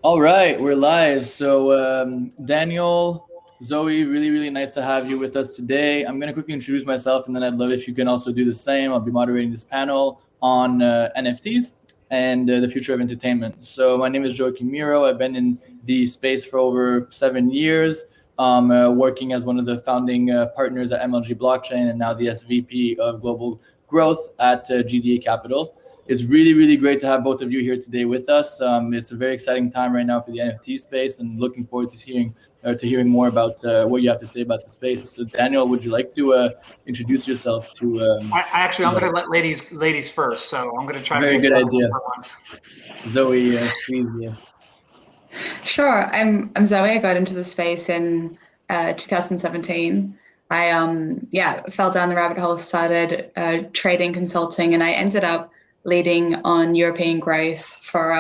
All right, we're live. So, Daniel, Zoe, really, really nice to have you with us today. I'm going to quickly introduce myself, and then I'd love if you can also do the same. I'll be moderating this panel on NFTs and the future of entertainment. So, my name is Joaquim Miro. I've been in the space for over 7 years, working as one of the founding partners at MLG Blockchain and now the SVP of Global Growth at GDA Capital. It's really, really great to have both of you here today with us. It's a very exciting time right now for the NFT space, and looking forward to hearing more about what you have to say about the space. So, Daniel, would you like to introduce yourself to? I'm going to let ladies first. So I'm going to try. Very good idea. Zoe, please. Sure. I'm Zoe. I got into the space in 2017. I fell down the rabbit hole, started trading, consulting, and I ended up leading on European growth for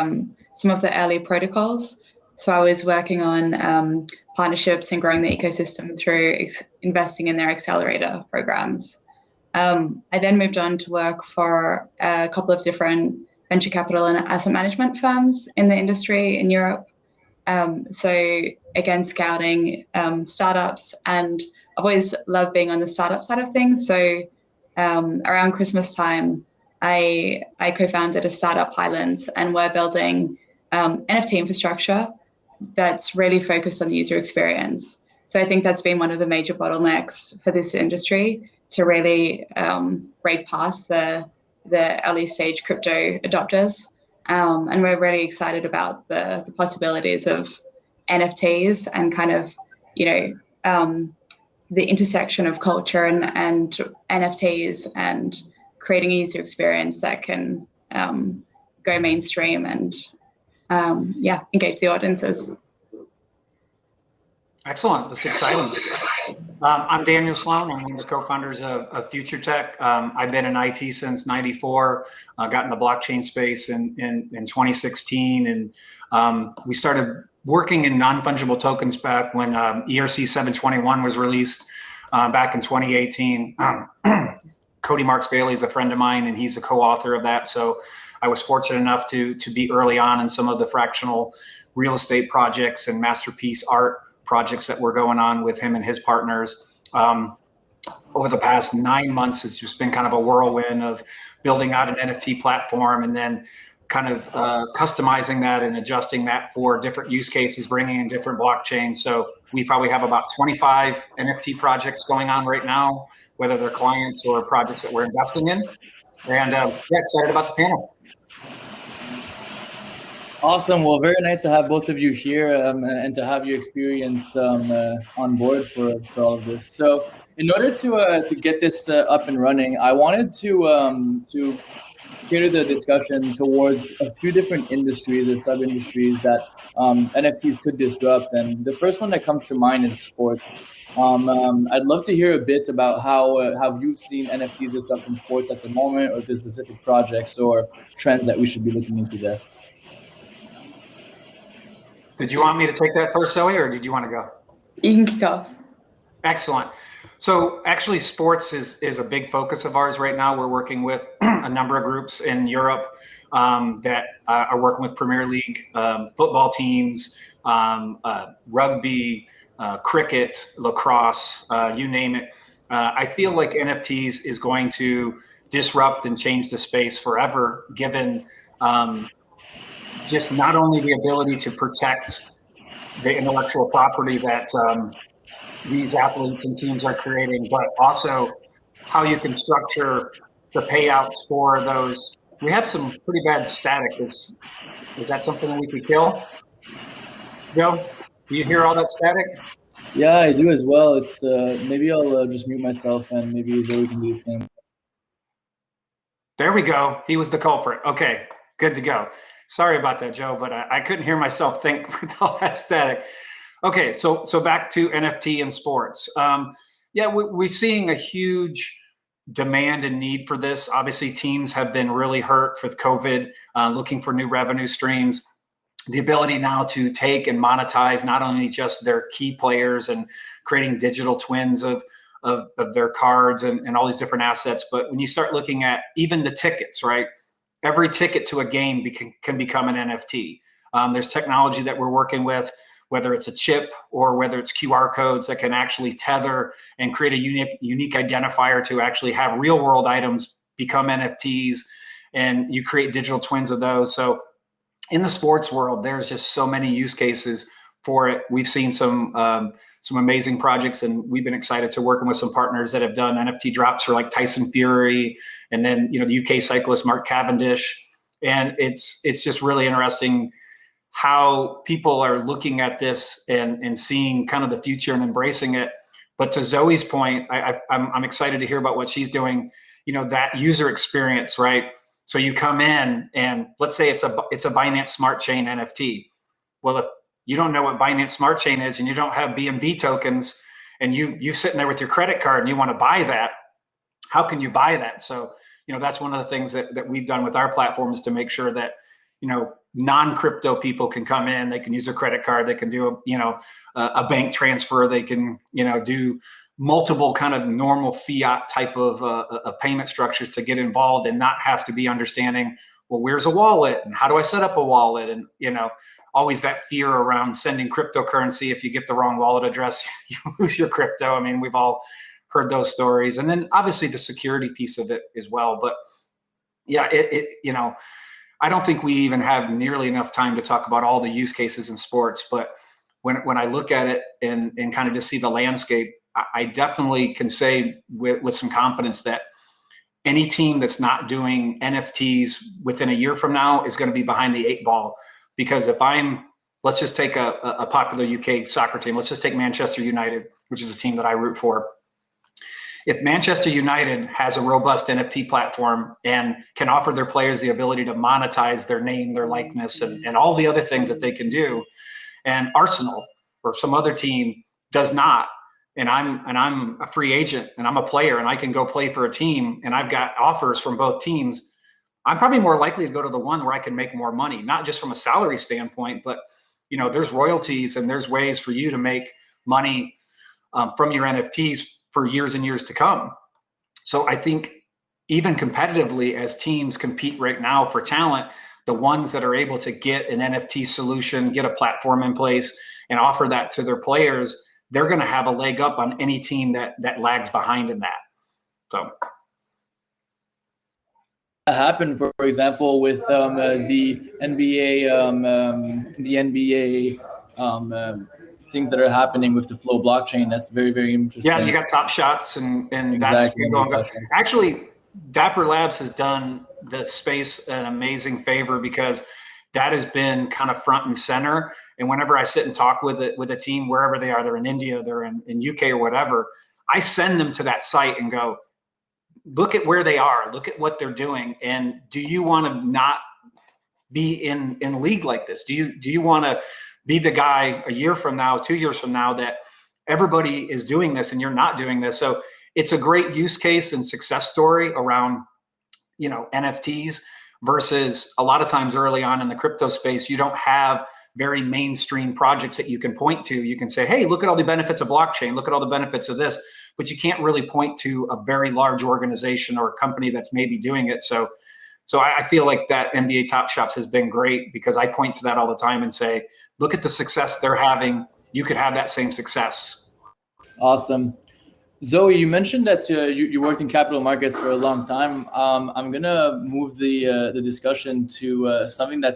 some of the early protocols. So I was working on partnerships and growing the ecosystem through investing in their accelerator programs. I then moved on to work for a couple of different venture capital and asset management firms in the industry in Europe. So again, scouting startups, and I've always loved being on the startup side of things. So around Christmas time, I co-founded a startup, Pylons, and we're building NFT infrastructure that's really focused on the user experience. So I think that's been one of the major bottlenecks for this industry to really break past the early stage crypto adopters. And we're really excited about the possibilities of NFTs and kind of, the intersection of culture and NFTs and creating a user experience that can go mainstream and engage the audiences. Excellent. That's exciting. I'm Daniel Sloan. I'm one of the co-founders of Future Tech. I've been in IT since '94. Got in the blockchain space in 2016, and we started working in non-fungible tokens back when ERC 721 was released back in 2018. Cody Marks Bailey is a friend of mine, and he's a co-author of that. So I was fortunate enough to be early on in some of the fractional real estate projects and masterpiece art projects that were going on with him and his partners. Over the past 9 months, it's just been kind of a whirlwind of building out an NFT platform and then kind of customizing that and adjusting that for different use cases, bringing in different blockchains. So we probably have about 25 NFT projects going on right now, whether they're clients or projects that we're investing in. And excited about the panel. Awesome. Well, very nice to have both of you here and to have your experience on board for all of this. So in order to get this up and running, I wanted to cater the discussion towards a few different industries or sub-industries that NFTs could disrupt. And the first one that comes to mind is sports. I'd love to hear a bit about how you've seen NFTs disrupt in sports at the moment, or if there's specific projects or trends that we should be looking into there. Did you want me to take that first, Zoe, or did you want to go? You can kick off. Excellent. So actually, sports is a big focus of ours right now. We're working with a number of groups in Europe that are working with Premier League football teams, rugby, cricket, lacrosse, you name it. I feel like NFTs is going to disrupt and change the space forever, given just not only the ability to protect the intellectual property that these athletes and teams are creating, but also how you can structure the payouts for those. We have some pretty bad static. Is that something that we could kill? Joe, do you hear all that static? Yeah, I do as well. It's maybe I'll just mute myself, and maybe Zoe can do the same. There we go. He was the culprit. Okay, good to go. Sorry about that, Joe, but I couldn't hear myself think with all that static. Okay, so back to NFT and sports. We're seeing a huge demand and need for this. Obviously, teams have been really hurt with COVID, looking for new revenue streams. The ability now to take and monetize not only just their key players and creating digital twins of their cards and all these different assets, but when you start looking at even the tickets, right? Every ticket to a game can become an NFT. There's technology that we're working with, whether it's a chip or whether it's QR codes that can actually tether and create a unique identifier to actually have real world items become NFTs, and you create digital twins of those. So in the sports world, there's just so many use cases for it. We've seen some amazing projects, and we've been excited to working with some partners that have done NFT drops for like Tyson Fury, and then the UK cyclist Mark Cavendish. And it's just really interesting how people are looking at this and seeing kind of the future and embracing it. But to Zoe's point, I'm excited to hear about what she's doing. That user experience, right? So you come in and let's say it's a Binance Smart Chain NFT. Well, if you don't know what Binance Smart Chain is and you don't have BNB tokens, and you sitting there with your credit card and you want to buy that, how can you buy that? So, that's one of the things that we've done with our platform, is to make sure that, non-crypto people can come in, they can use their credit card, they can do a bank transfer, they can, do multiple kind of normal fiat type of payment structures to get involved and not have to be understanding, well, where's a wallet and how do I set up a wallet? And, always that fear around sending cryptocurrency. If you get the wrong wallet address, you lose your crypto. I mean, we've all heard those stories. And then obviously the security piece of it as well. But yeah, I don't think we even have nearly enough time to talk about all the use cases in sports. But when I look at it and kind of just see the landscape, I definitely can say with some confidence that any team that's not doing NFTs within a year from now is going to be behind the 8 ball. Because let's just take a popular UK soccer team. Let's just take Manchester United, which is a team that I root for. If Manchester United has a robust NFT platform and can offer their players the ability to monetize their name, their likeness, and all the other things that they can do, and Arsenal or some other team does not, and I'm a free agent and I'm a player and I can go play for a team and I've got offers from both teams, I'm probably more likely to go to the one where I can make more money, not just from a salary standpoint, but there's royalties and there's ways for you to make money from your NFTs for years and years to come. So I think even competitively, as teams compete right now for talent, the ones that are able to get an NFT solution, get a platform in place and offer that to their players, they're going to have a leg up on any team that lags behind in that. So happened, for example, with the NBA things that are happening with the Flow blockchain. That's very, very interesting. Yeah, you got Top Shots and exactly. That's going. Actually, Dapper Labs has done the space an amazing favor, because that has been kind of front and center. And whenever I sit and talk with a team, wherever they are, they're in India, they're in UK or whatever, I send them to that site and go, look at where they are, look at what they're doing. And do you want to not be in a league like this? Do you want to be the guy a year from now, 2 years from now, that everybody is doing this and you're not doing this? So it's a great use case and success story around, NFTs, versus a lot of times early on in the crypto space, you don't have very mainstream projects that you can point to. You can say, hey, look at all the benefits of blockchain, look at all the benefits of this, but you can't really point to a very large organization or a company that's maybe doing it. So I feel like that NBA Top Shops has been great, because I point to that all the time and say, look at the success they're having. You could have that same success. Awesome. Zoe, you mentioned that you worked in capital markets for a long time. I'm gonna move the discussion to something that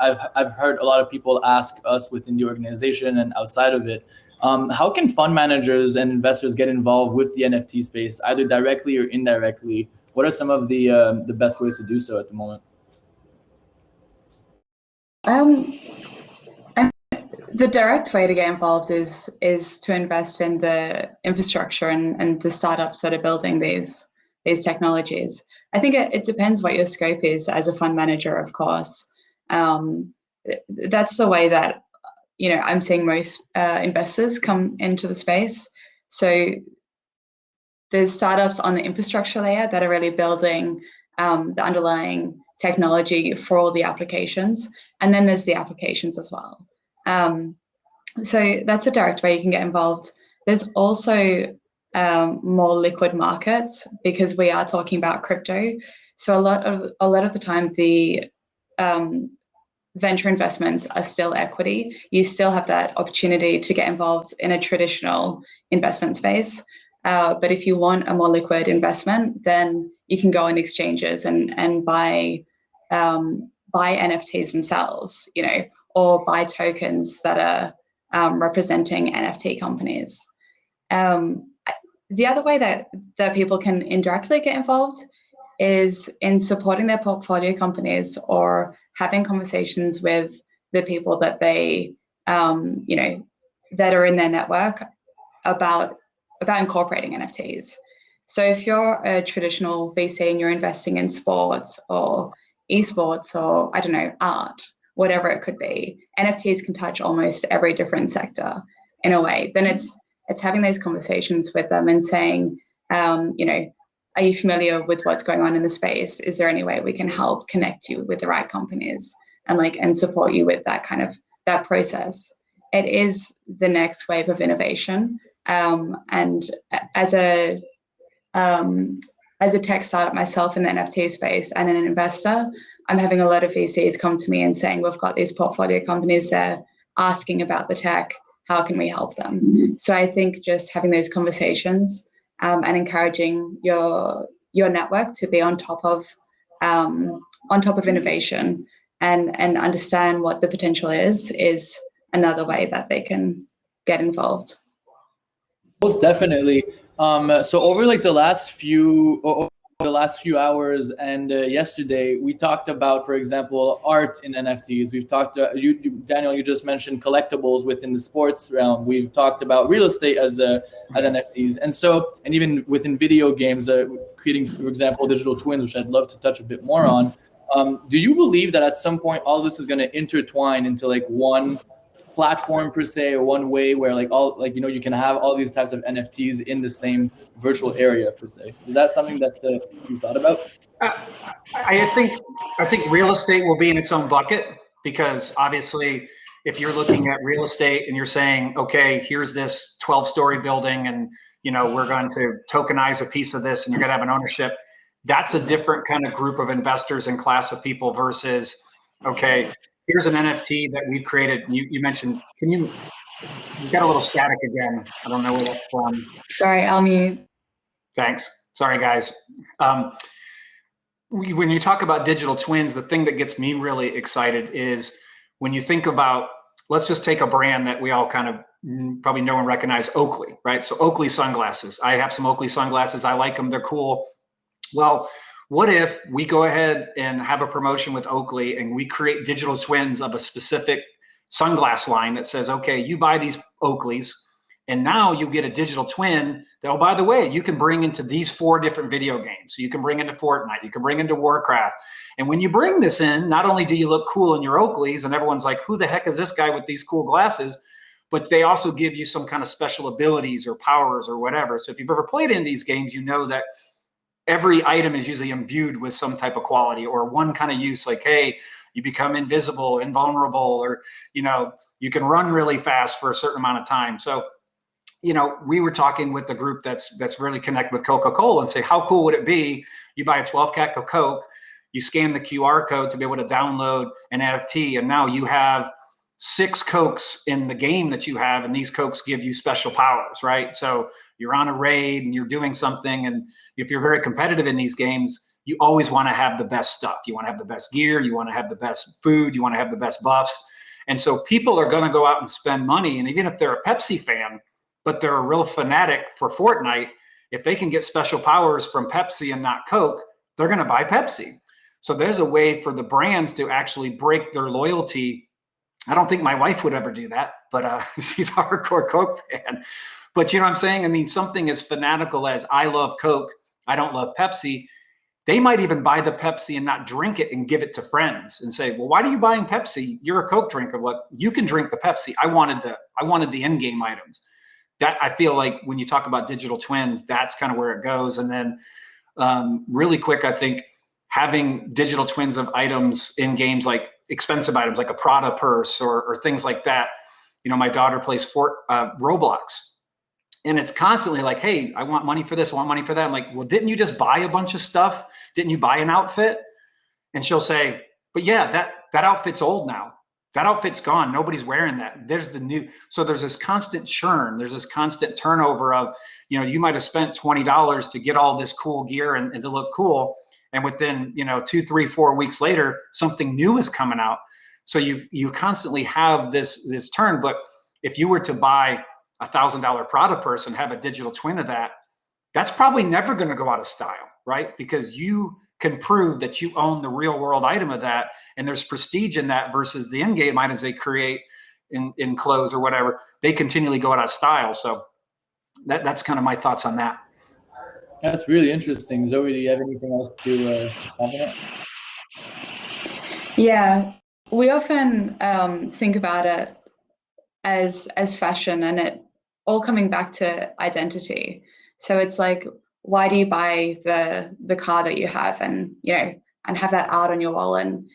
I've heard a lot of people ask us within the organization and outside of it. How can fund managers and investors get involved with the NFT space, either directly or indirectly? What are some of the best ways to do so at the moment? The direct way to get involved is to invest in the infrastructure and the startups that are building these technologies. I think it depends what your scope is as a fund manager, of course. That's the way that I'm seeing most investors come into the space. So there's startups on the infrastructure layer that are really building the underlying technology for all the applications, and then there's the applications as well. So that's a direct way you can get involved. There's also more liquid markets, because we are talking about crypto. So a lot of the time, the venture investments are still equity. You still have that opportunity to get involved in a traditional investment space. But if you want a more liquid investment, then you can go on exchanges and buy NFTs themselves, or buy tokens that are representing NFT companies. The other way that people can indirectly get involved is in supporting their portfolio companies or having conversations with the people that they, that are in their network about incorporating NFTs. So if you're a traditional VC and you're investing in sports or esports or, I don't know, art, whatever it could be, NFTs can touch almost every different sector in a way. Then it's having those conversations with them and saying, are you familiar with what's going on in the space? Is there any way we can help connect you with the right companies and support you with that process? It is the next wave of innovation. And as a tech startup myself in the NFT space and an investor, I'm having a lot of VCs come to me and saying, we've got these portfolio companies there asking about the tech. How can we help them? So I think just having those conversations and encouraging your network to be on top of innovation and understand what the potential is another way that they can get involved. Most definitely. So over like the last few hours and yesterday, we talked about, for example, art in NFTs. We've talked, Daniel, you just mentioned collectibles within the sports realm. We've talked about real estate as NFTs. And even within video games, creating, for example, digital twins, which I'd love to touch a bit more on. Do you believe that at some point, all this is going to intertwine into like one platform per se, or one way where you can have all these types of NFTs in the same virtual area per se? Is that something that you thought about? I think real estate will be in its own bucket, because obviously if you're looking at real estate and you're saying, okay, here's this 12-story building and we're going to tokenize a piece of this and you're going to have an ownership, that's a different kind of group of investors and class of people versus, okay, here's an NFT that we've created. You mentioned, you got a little static again. I don't know where that's from. Sorry, I'll mute. Thanks. Sorry, guys. When you talk about digital twins, the thing that gets me really excited is when you think about, let's just take a brand that we all kind of probably know and recognize, Oakley, right? So Oakley sunglasses. I have some Oakley sunglasses. I like them. They're cool. Well, what if we go ahead and have a promotion with Oakley and we create digital twins of a specific sunglass line that says, okay, you buy these Oakleys and now you get a digital twin that, oh, by the way, you can bring into these 4 different video games. So you can bring into Fortnite, you can bring into Warcraft. And when you bring this in, not only do you look cool in your Oakleys and everyone's like, who the heck is this guy with these cool glasses? But they also give you some kind of special abilities or powers or whatever. So if you've ever played in these games, you know that every item is usually imbued with some type of quality or one kind of use, like, hey, you become invisible, invulnerable, or, you can run really fast for a certain amount of time. So, we were talking with the group that's really connected with Coca-Cola and say, how cool would it be? You buy a 12-pack of Coke, you scan the QR code to be able to download an NFT, and now you have 6 Cokes in the game that you have, and these Cokes give you special powers, right? So you're on a raid and you're doing something, and if you're very competitive in these games, you always want to have the best stuff. You want to have the best gear, you want to have the best food, you want to have the best buffs. And so people are going to go out and spend money, and even if they're a Pepsi fan, but they're a real fanatic for Fortnite, if they can get special powers from Pepsi and not Coke, they're going to buy Pepsi. So there's a way for the brands to actually break their loyalty. I don't think my wife would ever do that, but she's a hardcore Coke fan. But you know what I'm saying? I mean, something as fanatical as I love Coke, I don't love Pepsi. They might even buy the Pepsi and not drink it and give it to friends and say, well, why are you buying Pepsi? You're a Coke drinker. What, you can drink the Pepsi. I wanted the in-game items. That, I feel like when you talk about digital twins, that's kind of where it goes. And then really quick, I think having digital twins of items in games, like expensive items, like a Prada purse or things like that. My daughter plays Roblox. And it's constantly like, hey, I want money for this, I want money for that. I'm like, well, didn't you just buy a bunch of stuff? Didn't you buy an outfit? And she'll say, but yeah, that outfit's old now. That outfit's gone. Nobody's wearing that. There's the new. So there's this constant churn. There's this constant turnover of, you know, you might have spent $20 to get all this cool gear and to look cool. And within, you know, 2, 3, 4 weeks later, something new is coming out. So you constantly have this turn. But if you were to buy a $1,000 Prada purse and have a digital twin of that, that's probably never going to go out of style, right? Because you can prove that you own the real world item of that, and there's prestige in that versus the in-game items they create in clothes or whatever. They continually go out of style. So that's kind of my thoughts on that. That's really interesting. Zoe, do you have anything else to comment? Yeah, we often think about it as fashion, and it all coming back to identity. So it's like, why do you buy the car that you have, and you know, and have that art on your wall, and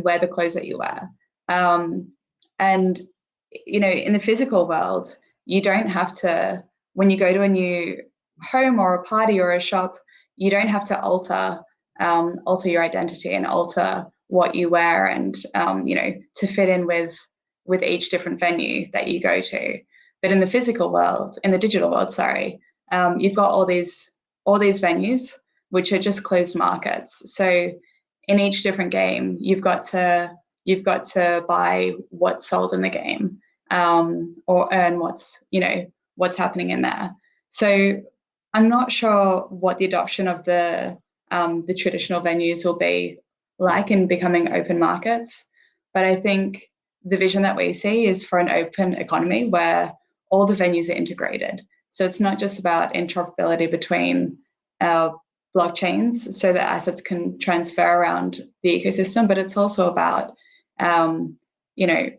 wear the clothes that you wear? And you know, in the physical world, you don't have to, when you go to a new home or a party or a shop, you don't have to alter your identity and alter what you wear, and you know, to fit in with each different venue that you go to. But in the physical world, in the digital world, sorry, you've got all these venues which are just closed markets. So in each different game, you've got to buy what's sold in the game, or earn what's happening in there. So I'm not sure what the adoption of the traditional venues will be like in becoming open markets, but I think the vision that we see is for an open economy where all the venues are integrated. So it's not just about interoperability between blockchains so that assets can transfer around the ecosystem, but it's also about you know,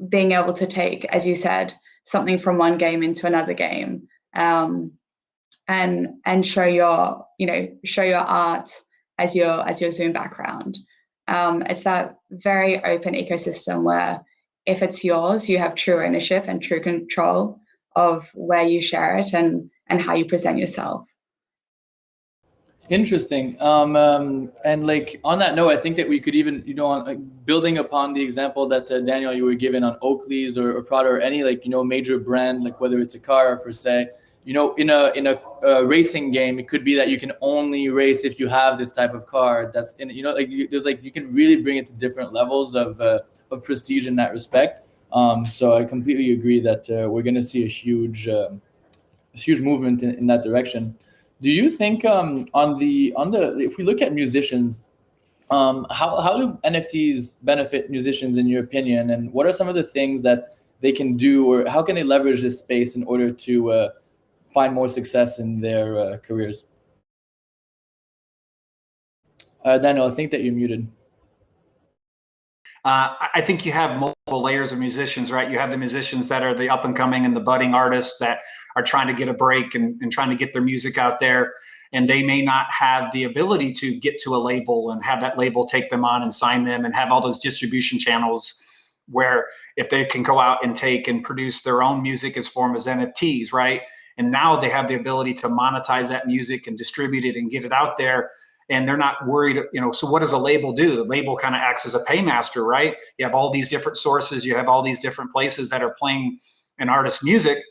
being able to take, as you said, something from one game into another game, and show your art as your Zoom background. It's that very open ecosystem where if it's yours, you have true ownership and true control of where you share it and how you present yourself. Interesting. And like on that note, I think that we could even, you know, building upon the example that Daniel, you were given on Oakley's or Prada or any, like, you know, major brand, like whether it's a car per se, you know, in a racing game, it could be that you can only race if you have this type of car. That's in, you know, like there's like, you can really bring it to different levels of prestige in that respect. So I completely agree that we're going to see a huge movement in that direction. Do you think on the if we look at musicians, how do NFTs benefit musicians in your opinion, and what are some of the things that they can do, or how can they leverage this space in order to find more success in their careers? Daniel, I think that you're muted. I think you have multiple layers of musicians, right? You have the musicians that are the up and coming and the budding artists that are trying to get a break and trying to get their music out there. And they may not have the ability to get to a label and have that label take them on and sign them and have all those distribution channels where if they can go out and take and produce their own music as form as NFTs, right? And now they have the ability to monetize that music and distribute it and get it out there. And they're not worried, you know, so what does a label do? The label kind of acts as a paymaster, right? You have all these different sources, you have all these different places that are playing an artist's music.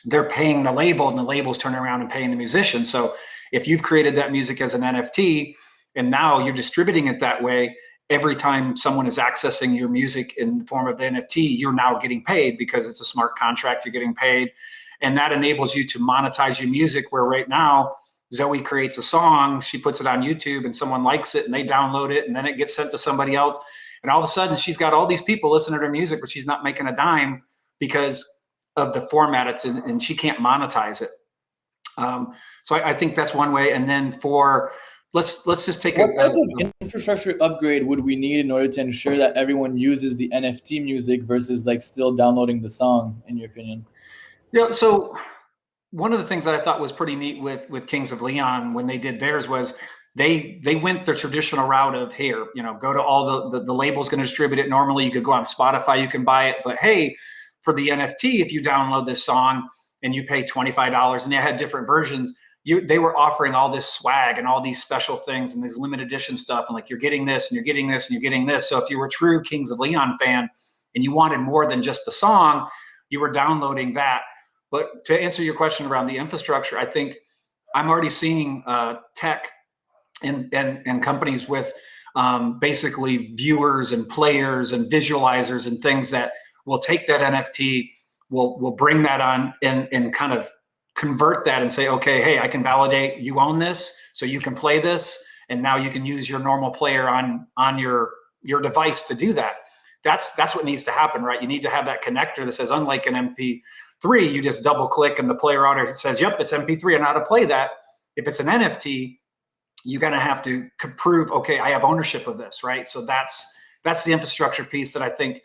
They're paying the label and the label's turning around and paying the musician. So if you've created that music as an NFT and now you're distributing it that way, every time someone is accessing your music in the form of the NFT, you're now getting paid because it's a smart contract, you're getting paid. And that enables you to monetize your music, where right now, Zoe creates a song, she puts it on YouTube and someone likes it and they download it and then it gets sent to somebody else. And all of a sudden she's got all these people listening to her music, but she's not making a dime because of the format it's in, and she can't monetize it. So I think that's one way. And then let's just take what type of infrastructure upgrade would we need in order to ensure that everyone uses the NFT music versus like still downloading the song, in your opinion? Yeah, so one of the things that I thought was pretty neat with Kings of Leon when they did theirs was they went the traditional route of, here, you know, go to all the labels going to distribute it. Normally you could go on Spotify, you can buy it, but hey, for the NFT, if you download this song and you pay $25, and they had different versions, they were offering all this swag and all these special things and these limited edition stuff. And like, you're getting this and you're getting this and you're getting this. So if you were a true Kings of Leon fan and you wanted more than just the song, you were downloading that. But to answer your question around the infrastructure, I think I'm already seeing tech and companies with basically viewers and players and visualizers and things that will take that NFT, will bring that on and kind of convert that and say, okay, hey, I can validate you own this, so you can play this, and now you can use your normal player on your device to do that. That's what needs to happen, right? You need to have that connector that says, unlike an MP3, you just double click and the player on it says, yep, it's MP3, and how to play that. If it's an NFT, you're gonna have to prove, okay, I have ownership of this, right? So that's the infrastructure piece that I think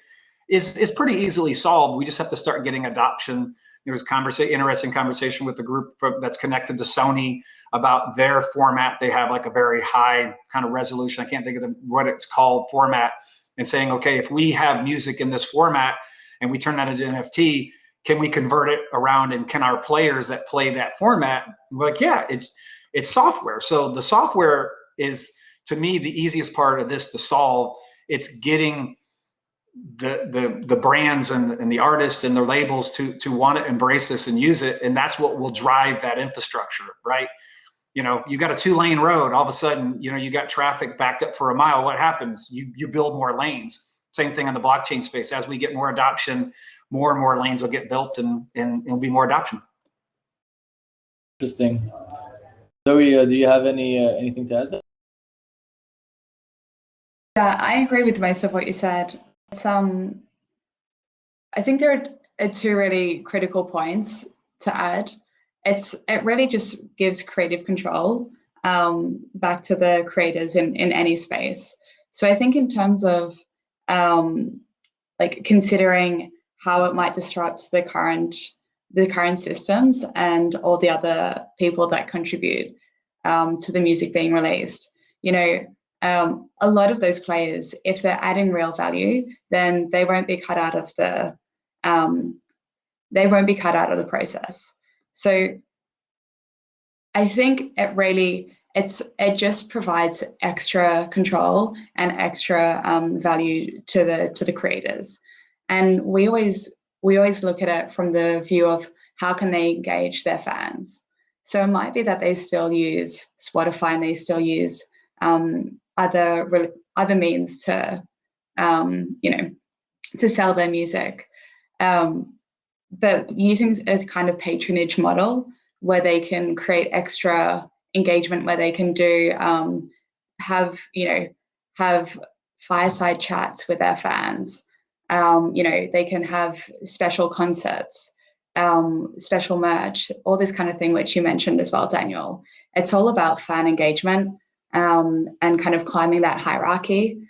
is pretty easily solved. We just have to start getting adoption. There was interesting conversation with the group that's connected to Sony about their format. They have like a very high kind of resolution, I can't think of what it's called, format, and saying, okay, if we have music in this format and we turn that into NFT, can we convert it around, and can our players that play that format, like, yeah, it's software. So the software is, to me, the easiest part of this to solve. It's getting the brands and the artists and their labels to want to embrace this and use it, and that's what will drive that infrastructure, right? You know, you got a 2-lane road, all of a sudden, you know, you got traffic backed up for a mile. What happens? You build more lanes. Same thing in the blockchain space. As we get more adoption, more and more lanes will get built, and it'll be more adoption. Interesting. Zoe, do you have anything to add? Yeah, I agree with most of what you said. It's, I think there are two really critical points to add. It really just gives creative control back to the creators in any space. So I think in terms of like considering how it might disrupt the current systems and all the other people that contribute to the music being released, you know, a lot of those players, if they're adding real value, then they won't be cut out of the process. So I think it just provides extra control and extra value to the creators. And we always look at it from the view of how can they engage their fans. So it might be that they still use Spotify and they still use other means to you know, to sell their music, but using a kind of patronage model where they can create extra engagement, where they can do have fireside chats with their fans. You know, they can have special concerts, special merch, all this kind of thing, which you mentioned as well, Daniel. It's all about fan engagement and kind of climbing that hierarchy,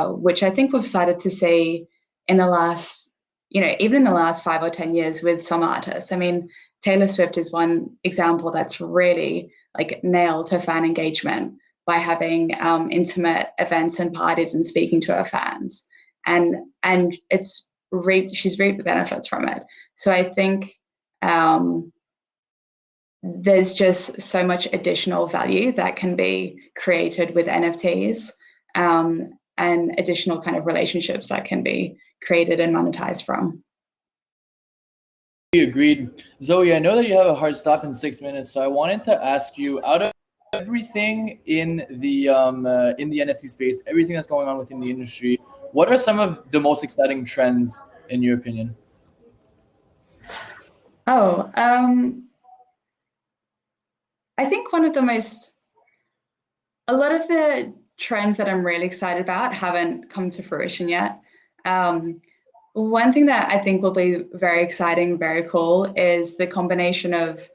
which I think we've started to see in the last, you know, even in the last 5 or 10 years with some artists. I mean, Taylor Swift is one example that's really like nailed her fan engagement by having intimate events and parties and speaking to her fans, and she's reaped the benefits from it. So I think there's just so much additional value that can be created with NFTs, and additional kind of relationships that can be created and monetized from. Agreed. Zoe, I know that you have a hard stop in 6 minutes, so I wanted to ask you, out of everything in the NFT space, everything that's going on within the industry, what are some of the most exciting trends in your opinion? I think a lot of the trends that I'm really excited about haven't come to fruition yet. One thing that I think will be very exciting, very cool, is the combination of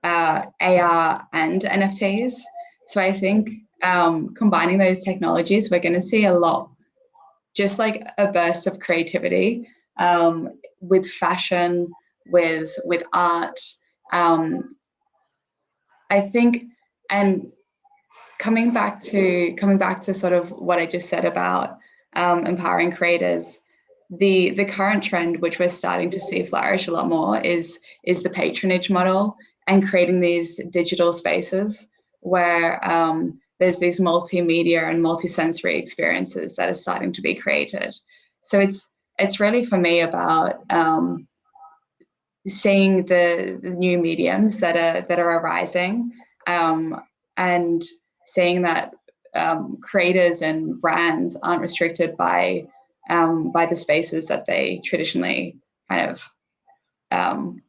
AR and NFTs. So I think combining those technologies, we're going to see a lot, just like a burst of creativity with fashion, with art. I think, and coming back to sort of what I just said about empowering creators, the current trend, which we're starting to see flourish a lot more, is the patronage model, and creating these digital spaces where there's these multimedia and multisensory experiences that are starting to be created. So it's really for me about seeing the new mediums that are arising, and seeing that creators and brands aren't restricted by the spaces that they traditionally kind of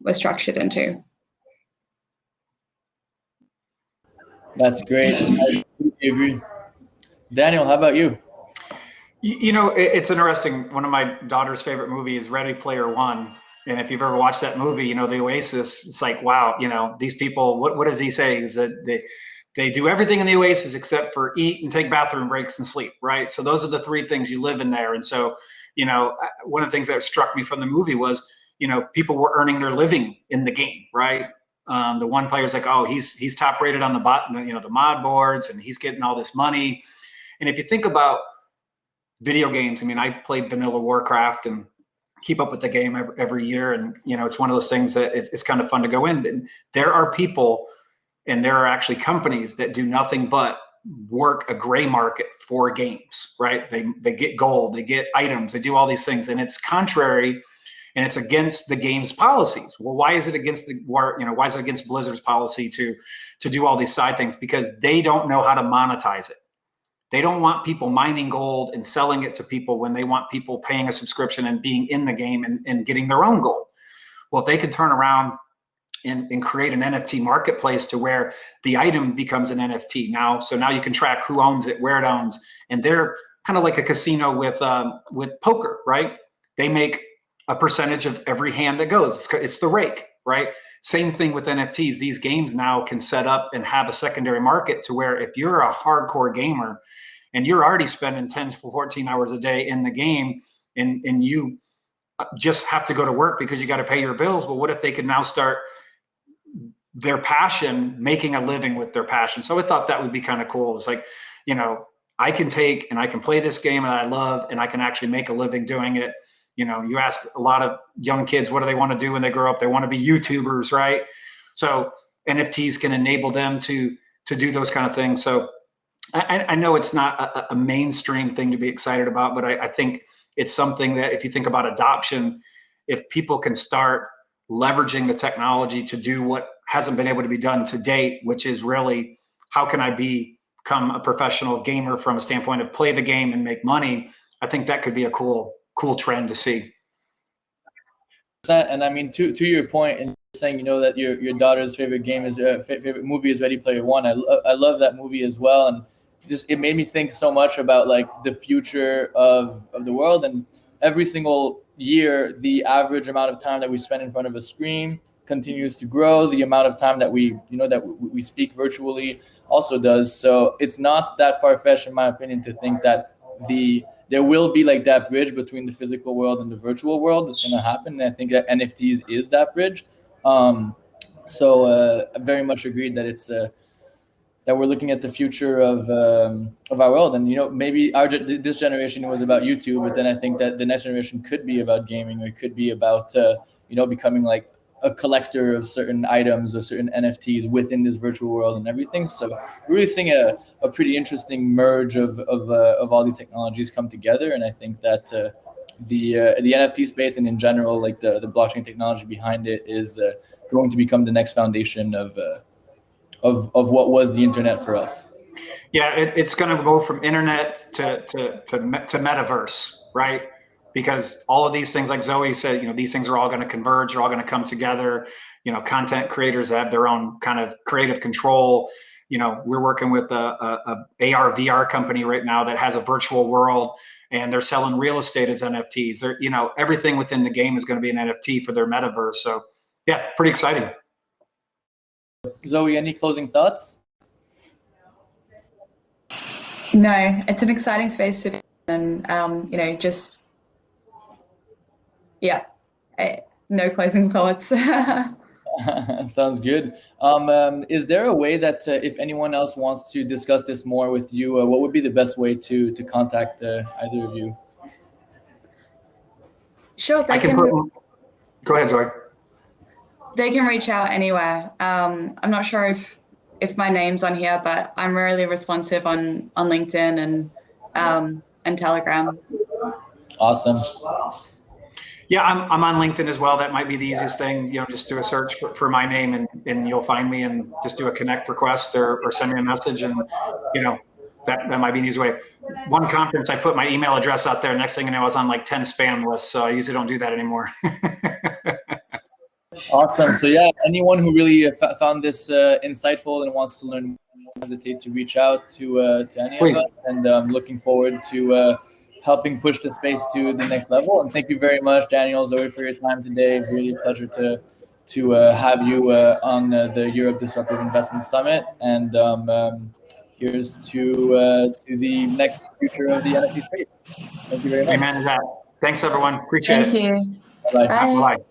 were structured into. That's great. I completely agree. Daniel, how about you? You know, it's interesting. One of my daughter's favorite movies is Ready Player One. And if you've ever watched that movie, you know, the Oasis, it's like, wow, you know, these people, what does he say? Is that they do everything in the Oasis except for eat and take bathroom breaks and sleep, right? So those are the three things you live in there. And so, you know, one of the things that struck me from the movie was, you know, people were earning their living in the game, right? The one player's like, oh, he's top rated on the mod boards, and he's getting all this money. And if you think about video games, I mean, I played vanilla Warcraft and keep up with the game every year. And, you know, it's one of those things that it's kind of fun to go in. And there are people, and there are actually companies that do nothing but work a gray market for games, right? They get gold, they get items, they do all these things. And it's contrary, and it's against the game's policies. Well, why is it against why is it against Blizzard's policy to do all these side things? Because they don't know how to monetize it. They don't want people mining gold and selling it to people when they want people paying a subscription and being in the game and getting their own gold. Well, if they could turn around and create an NFT marketplace to where the item becomes an NFT now, so now you can track who owns it, where it owns, and they're kind of like a casino with poker, right? They make a percentage of every hand that goes. It's the rake, right? Same thing with NFTs. These games now can set up and have a secondary market to where if you're a hardcore gamer and you're already spending 10 to 14 hours a day in the game, and you just have to go to work because you got to pay your bills. Well, what if they could now start their passion, making a living with their passion? So I thought that would be kind of cool. It's like, you know, I can take and I can play this game that I love, and I can actually make a living doing it. You know, you ask a lot of young kids, what do they want to do when they grow up? They want to be YouTubers, right? So NFTs can enable them to do those kind of things. So I know it's not a mainstream thing to be excited about, but I think it's something that if you think about adoption, if people can start leveraging the technology to do what hasn't been able to be done to date, which is really, how can I become a professional gamer from a standpoint of play the game and make money? I think that could be a cool trend to see. And I mean, to your point, and saying, you know, that your daughter's favorite game is favorite movie is Ready Player One. I love that movie as well, and just it made me think so much about like the future of the world. And every single year, the average amount of time that we spend in front of a screen continues to grow. The amount of time that we speak virtually also does. So it's not that far-fetched, in my opinion, to think that there will be like that bridge between the physical world and the virtual world that's going to happen. And I think that NFTs is that bridge. So I very much agreed that it's that we're looking at the future of our world. And, you know, maybe this generation was about YouTube, but then I think that the next generation could be about gaming, or it could be about, becoming like a collector of certain items or certain NFTs within this virtual world and everything. So we're really seeing a pretty interesting merge of all these technologies come together. And I think that the NFT space, and in general, like the blockchain technology behind it, is going to become the next foundation of what was the internet for us. Yeah, it's going to go from internet to metaverse, right? Because all of these things, like Zoe said, you know, these things are all going to converge, they're all going to come together. You know, content creators have their own kind of creative control. You know, we're working with a AR VR company right now that has a virtual world, and they're selling real estate as NFTs. They're, you know, everything within the game is going to be an NFT for their metaverse. So yeah, pretty exciting. Zoe, any closing thoughts? No, it's an exciting space to be in, and just no closing thoughts. Sounds good. Is there a way that if anyone else wants to discuss this more with you, what would be the best way to contact either of you? Sure, Go ahead, Zoe. They can reach out anywhere. I'm not sure if my name's on here, but I'm really responsive on LinkedIn and Telegram. Awesome. Yeah, I'm on LinkedIn as well. That might be the easiest thing. Just do a search for my name and you'll find me, and just do a connect request or send me a message, and that might be an easy way. One conference, I put my email address out there. Next thing I know, I was on like 10 spam lists. So I usually don't do that anymore. Awesome. So yeah, anyone who really found this insightful and wants to learn more, don't hesitate to reach out to any Please. of us. And looking forward to helping push the space to the next level. And thank you very much, Daniel, Zoe, for your time today. Really a pleasure to have you on the Europe Disruptive Investment Summit. And here's to the next future of the NFT space. Thank you very much. Amen to that. Thanks, everyone. Appreciate it. Thank you. Bye-bye. Bye. Bye.